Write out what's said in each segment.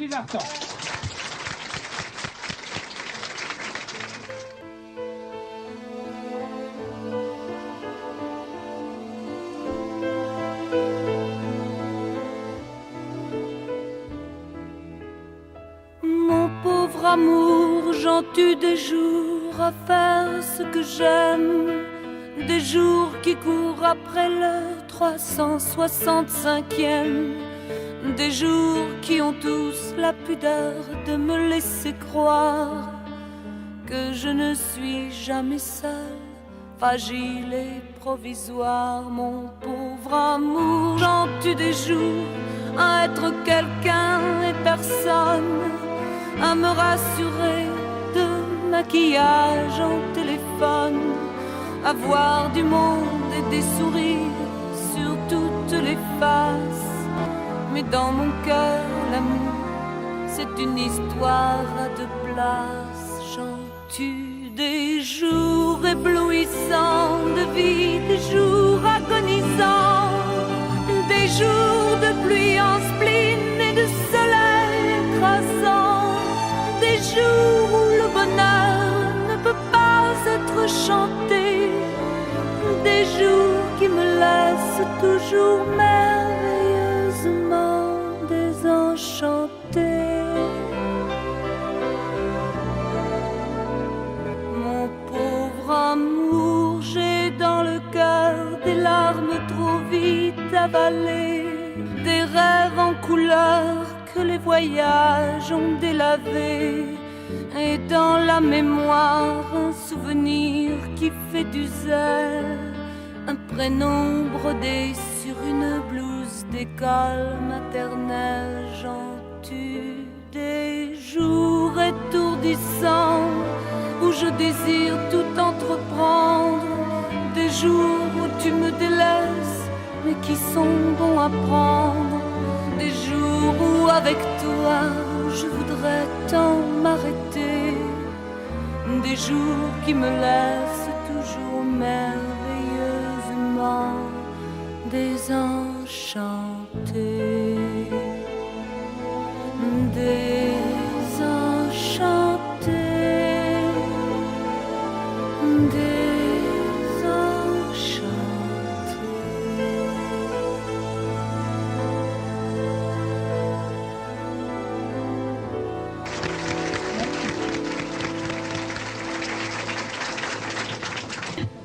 Sylvie Vartan. Mon pauvre amour, j'en tue des jours à faire ce que j'aime, des jours qui courent après le 365e, des jours qui ont tous la pudeur de me laisser croire que je ne suis jamais seule, fragile et provisoire. Mon pauvre amour, j'en tue des jours à être quelqu'un et personne, à me rassurer de maquillage en téléphone, à voir du monde et des sourires sur toutes les faces. Mais dans mon cœur, l'amour, c'est une histoire à deux places. J'en tue des jours éblouissants de vie, des jours agonisants, des jours de pluie en spleen et de soleil écrasant, des jours où le bonheur ne peut pas être chanté, des jours qui me laissent toujours merveilleusement désenchantée. Mon pauvre amour, j'ai dans le cœur des larmes trop vite avalées, des rêves en couleur que les voyages ont délavés, et dans la mémoire un souvenir qui fait du zèle, un prénom brodé sur une blouse d'école maternelle. J'en tue des jours étourdissants où je désire tout entreprendre, des jours où tu me délaisses mais qui sont bons à prendre, des jours où avec toi je voudrais tant m'arrêter, des jours qui me laissent toujours merveilleusement désenchantée. Désenchantée, désenchantée.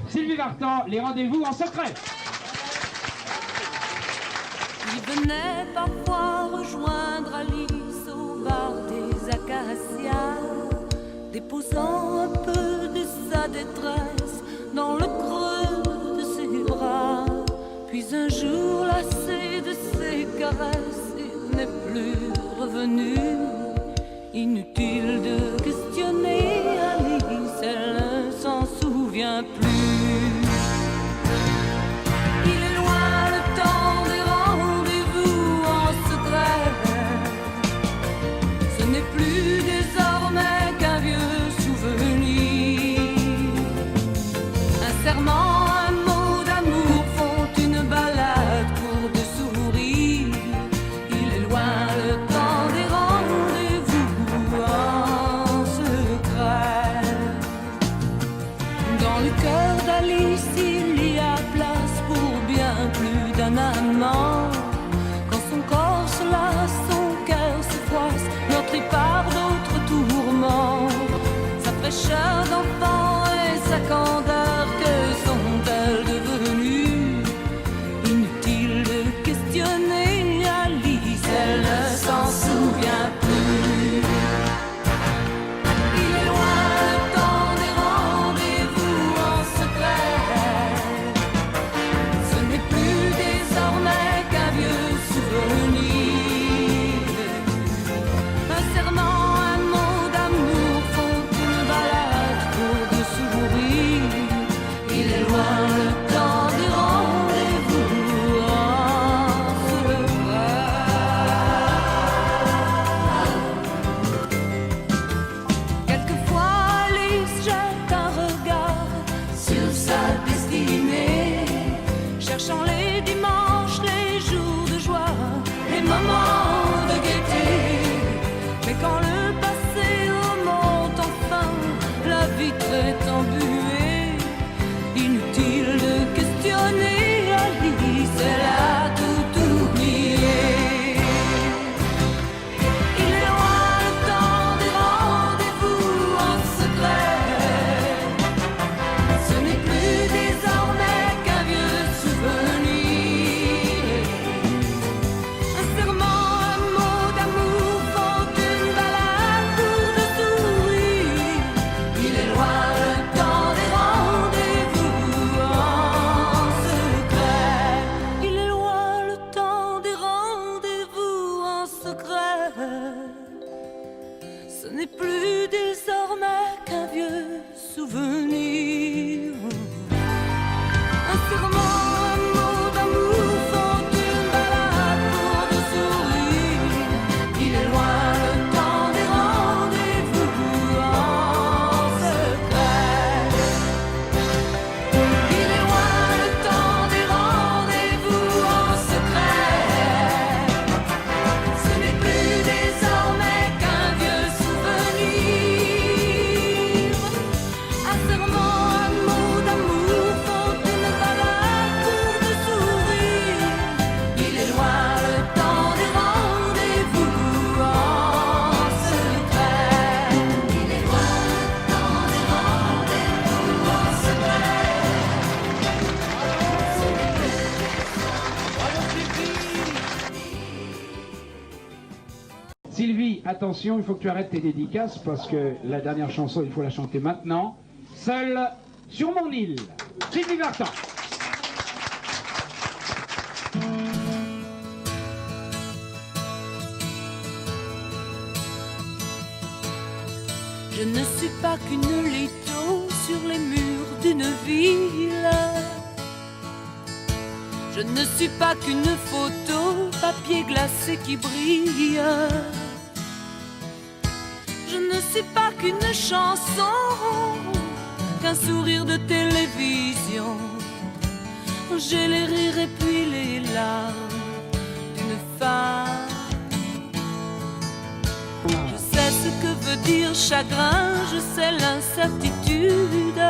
Sylvie Vartan, les rendez-vous en secret. Il venait parfois rejoindre Alice au bar des Acacias, déposant un peu de sa détresse dans le creux de ses bras. Puis un jour, lassé de ses caresses, il n'est plus revenu. Inutile de questionner Alice, elle ne s'en souvient plus. Il est loin le temps des rendez-vous en secret. Ce n'est plus désormais qu'un vieux souvenir. Un serment, un mot d'amour font une balade pour deux sourires. Il est loin le temps des rendez-vous en Ce n'est plus désormais qu'un vieux souvenir. Un serment, un mot d'amour font une balade pour de sourire. Il est loin le temps des rendez-vous en secret. Il est loin le temps des rendez-vous en secret. Ce n'est plus désormais qu'un vieux souvenir. Un serment, un mot d'amour font une balade pour de sourire. Il est loin le temps des rendez-vous en secret. Il est loin le temps des rendez-vous en secret. Sylvie, attention, il faut que tu arrêtes tes dédicaces parce que la dernière chanson, il faut la chanter maintenant. Seule sur mon île. Sylvie Vartan. Je ne suis pas qu'une litho sur les murs d'une ville. Je ne suis pas qu'une photo, papier glacé qui brille. Je ne suis pas qu'une chanson, qu'un sourire de télévision. J'ai les rires et puis les larmes d'une femme. Je sais ce que veut dire chagrin, je sais l'incertitude.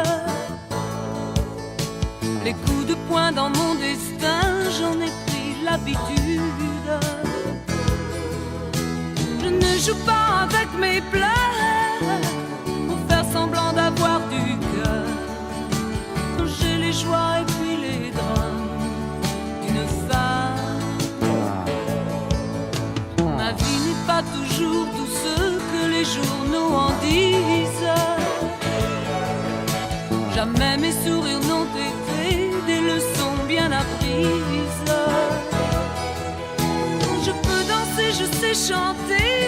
Les coups de poing dans mon destin, j'en ai pris l'habitude. Je ne joue pas avec mes pleurs pour faire semblant d'avoir du cœur. J'ai les joies et puis les drames d'une femme. Ma vie n'est pas toujours douce que les journaux en disent. Jamais mes sourires n'ont été des leçons bien apprises. Je peux danser, je sais chanter,